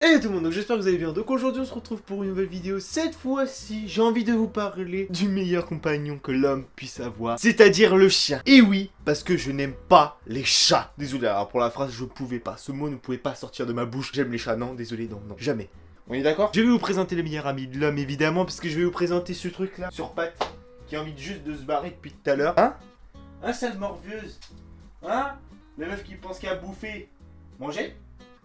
Hey tout le monde, donc j'espère que vous allez bien. Donc aujourd'hui on se retrouve pour une nouvelle vidéo. Cette fois-ci, j'ai envie de vous parler du meilleur compagnon que l'homme puisse avoir, c'est-à-dire le chien. Et oui, parce que je n'aime pas les chats. Désolé, alors pour la phrase, je pouvais pas. Ce mot ne pouvait pas sortir de ma bouche. J'aime les chats, non, désolé, non, jamais. On est d'accord? Je vais vous présenter le meilleur ami de l'homme, évidemment, parce que je vais vous présenter ce truc-là, sur pattes, qui a envie juste de se barrer depuis tout à l'heure. Hein? Sale morvieuse. Hein? La meuf qui pense qu'à bouffer. Manger?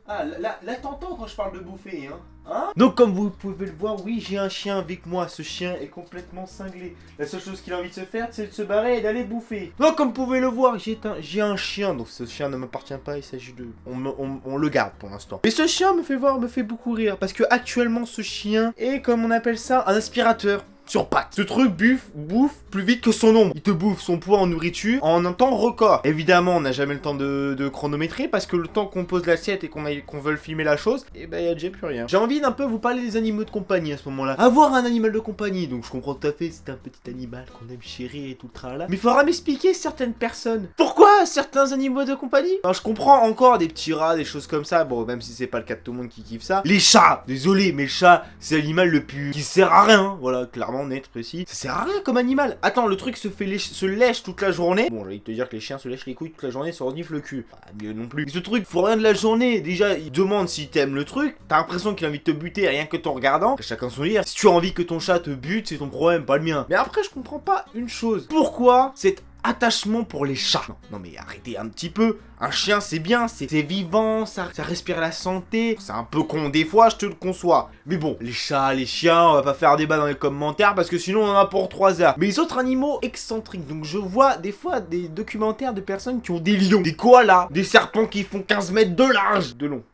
Ah, là t'entends quand je parle de bouffer, hein? Donc comme vous pouvez le voir, oui, j'ai un chien avec moi. Ce chien est complètement cinglé. La seule chose qu'il a envie de se faire, c'est de se barrer et d'aller bouffer. Donc comme vous pouvez le voir, j'ai un chien. Donc ce chien ne m'appartient pas, il s'agit de... On le garde pour l'instant. Mais ce chien me fait beaucoup rire. Parce que actuellement, ce chien est, comme on appelle ça, un aspirateur. Sur pattes. Ce truc bouffe plus vite que son ombre. Il te bouffe son poids en nourriture en un temps record. Évidemment, on n'a jamais le temps de chronométrer parce que le temps qu'on pose l'assiette et qu'on veut filmer la chose, et ben il y a déjà plus rien. J'ai envie d'un peu vous parler des animaux de compagnie à ce moment-là. Avoir un animal de compagnie, donc je comprends tout à fait, c'est un petit animal qu'on aime chérir et tout le tralala. Mais il faudra m'expliquer certaines personnes. Pourquoi certains animaux de compagnie? Enfin, je comprends encore des petits rats, des choses comme ça. Bon, même si c'est pas le cas de tout le monde qui kiffe ça. Les chats, désolé, mais le chat, c'est l'animal le plus qui sert à rien. Voilà, clairement. Net précis. Ça sert à rien comme animal. Attends, le truc se lèche toute la journée. Bon, j'ai envie de te dire que les chiens se lèchent les couilles toute la journée, se reniflent le cul. Pas mieux non plus. Mais ce truc, faut rien de la journée. Déjà, il demande si t'aimes le truc. T'as l'impression qu'il a envie de te buter rien que ton regardant. Chacun son lire. Si tu as envie que ton chat te bute, c'est ton problème, pas le mien. Mais après, je comprends pas une chose. Pourquoi cette attachement pour les chats? Non mais arrêtez un petit peu. Un chien c'est bien, c'est vivant, ça respire la santé. C'est un peu con des fois, je te le conçois. Mais bon, les chats, les chiens, on va pas faire débat dans les commentaires parce que sinon on en a pour 3 heures. Mais les autres animaux excentriques, donc je vois des fois des documentaires de personnes qui ont des lions, des koalas, des serpents qui font 15 mètres de large, de long.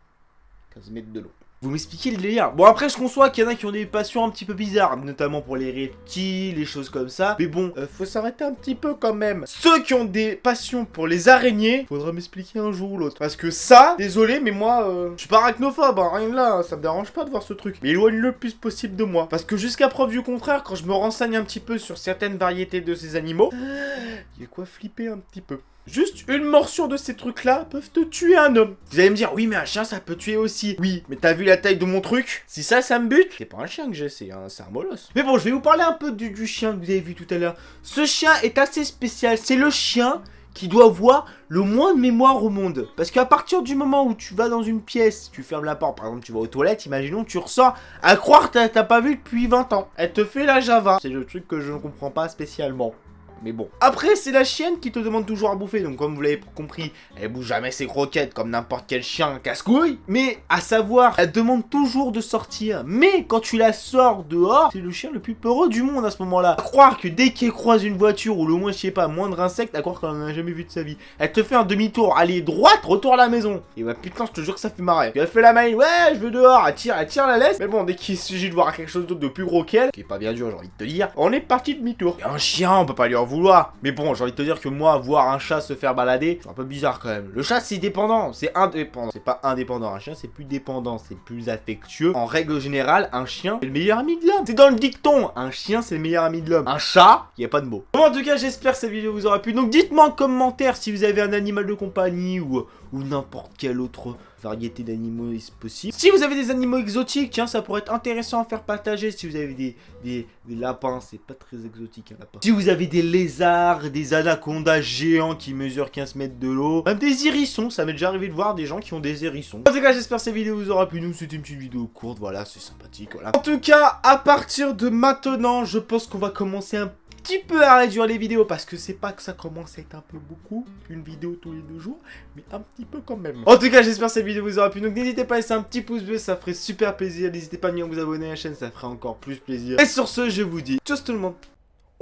15 mètres de long. Vous m'expliquez le délire. Bon après je conçois qu'il y en a qui ont des passions un petit peu bizarres, notamment pour les reptiles, les choses comme ça. Mais bon, faut s'arrêter un petit peu quand même. Ceux qui ont des passions pour les araignées, faudra m'expliquer un jour ou l'autre. Parce que ça, désolé, mais moi, je suis pas arachnophobe, hein, rien de là, ça me dérange pas de voir ce truc. Mais éloigne le plus possible de moi. Parce que jusqu'à preuve du contraire, quand je me renseigne un petit peu sur certaines variétés de ces animaux, il y a quoi flipper un petit peu. Juste une morsure de ces trucs-là peuvent te tuer un homme. Vous allez me dire, oui, mais un chien, ça peut tuer aussi. Oui, mais t'as vu la taille de mon truc? Si ça me bute, c'est pas un chien que j'ai, c'est un molosse. Mais bon, je vais vous parler un peu du chien que vous avez vu tout à l'heure. Ce chien est assez spécial. C'est le chien qui doit avoir le moins de mémoire au monde. Parce qu'à partir du moment où tu vas dans une pièce, tu fermes la porte, par exemple, tu vas aux toilettes, imaginons, tu ressors, à croire que t'as pas vu depuis 20 ans. Elle te fait la Java. C'est le truc que je ne comprends pas spécialement. Mais bon. Après, c'est la chienne qui te demande toujours à bouffer. Donc, comme vous l'avez compris, elle bouffe jamais ses croquettes comme n'importe quel chien casse-couille. Mais, à savoir, elle demande toujours de sortir. Mais, quand tu la sors dehors, c'est le chien le plus peureux du monde à ce moment-là. À croire que dès qu'elle croise une voiture ou le moins, je sais pas, moindre insecte, à croire qu'elle en a jamais vu de sa vie. Elle te fait un demi-tour, allez, droite, retour à la maison. Et bah, putain, je te jure que ça fait marrer. Elle fait la main, ouais, je veux dehors, elle tire la laisse. Mais bon, dès qu'il s'agit de voir quelque chose d'autre de plus gros qu'elle, qui est pas bien dur, j'ai envie de te dire, on est parti demi-tour. Et un chien, on peut pas lui en vouloir. Mais bon, j'ai envie de te dire que moi, voir un chat se faire balader, c'est un peu bizarre quand même. Le chat, c'est dépendant, c'est indépendant. C'est pas indépendant, un chien, c'est plus dépendant, c'est plus affectueux. En règle générale, un chien, c'est le meilleur ami de l'homme. C'est dans le dicton, un chien, c'est le meilleur ami de l'homme. Un chat, il y a pas de mots. Bon, en tout cas, j'espère que cette vidéo vous aura plu. Donc, dites-moi en commentaire si vous avez un animal de compagnie ou n'importe quelle autre variété d'animaux possible. Si vous avez des animaux exotiques, tiens, ça pourrait être intéressant à faire partager. Si vous avez des lapins, c'est pas très exotique un lapin. Si vous avez des lézards, des anacondas géants qui mesurent 15 mètres de l'eau, même des hérissons, ça m'est déjà arrivé de voir des gens qui ont des hérissons. En tout cas, j'espère que cette vidéo vous aura plu. Nous, c'était une petite vidéo courte, voilà, c'est sympathique, voilà. En tout cas, à partir de maintenant, je pense qu'on va commencer un petit peu à réduire les vidéos parce que c'est pas que ça commence à être un peu beaucoup, une vidéo tous les 2 jours, mais un petit peu quand même. En tout cas, j'espère que cette vidéo vous aura plu, donc n'hésitez pas à laisser un petit pouce bleu, ça ferait super plaisir. N'hésitez pas à venir vous abonner à la chaîne, ça ferait encore plus plaisir. Et sur ce, je vous dis tchuss tout le monde.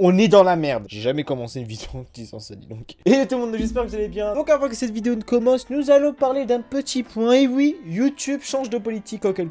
On est dans la merde. J'ai jamais commencé une vidéo en disant ça, dis donc. Et tout le monde, j'espère que vous allez bien. Donc avant que cette vidéo ne commence, nous allons parler d'un petit point. Et oui, YouTube change de politique en quelque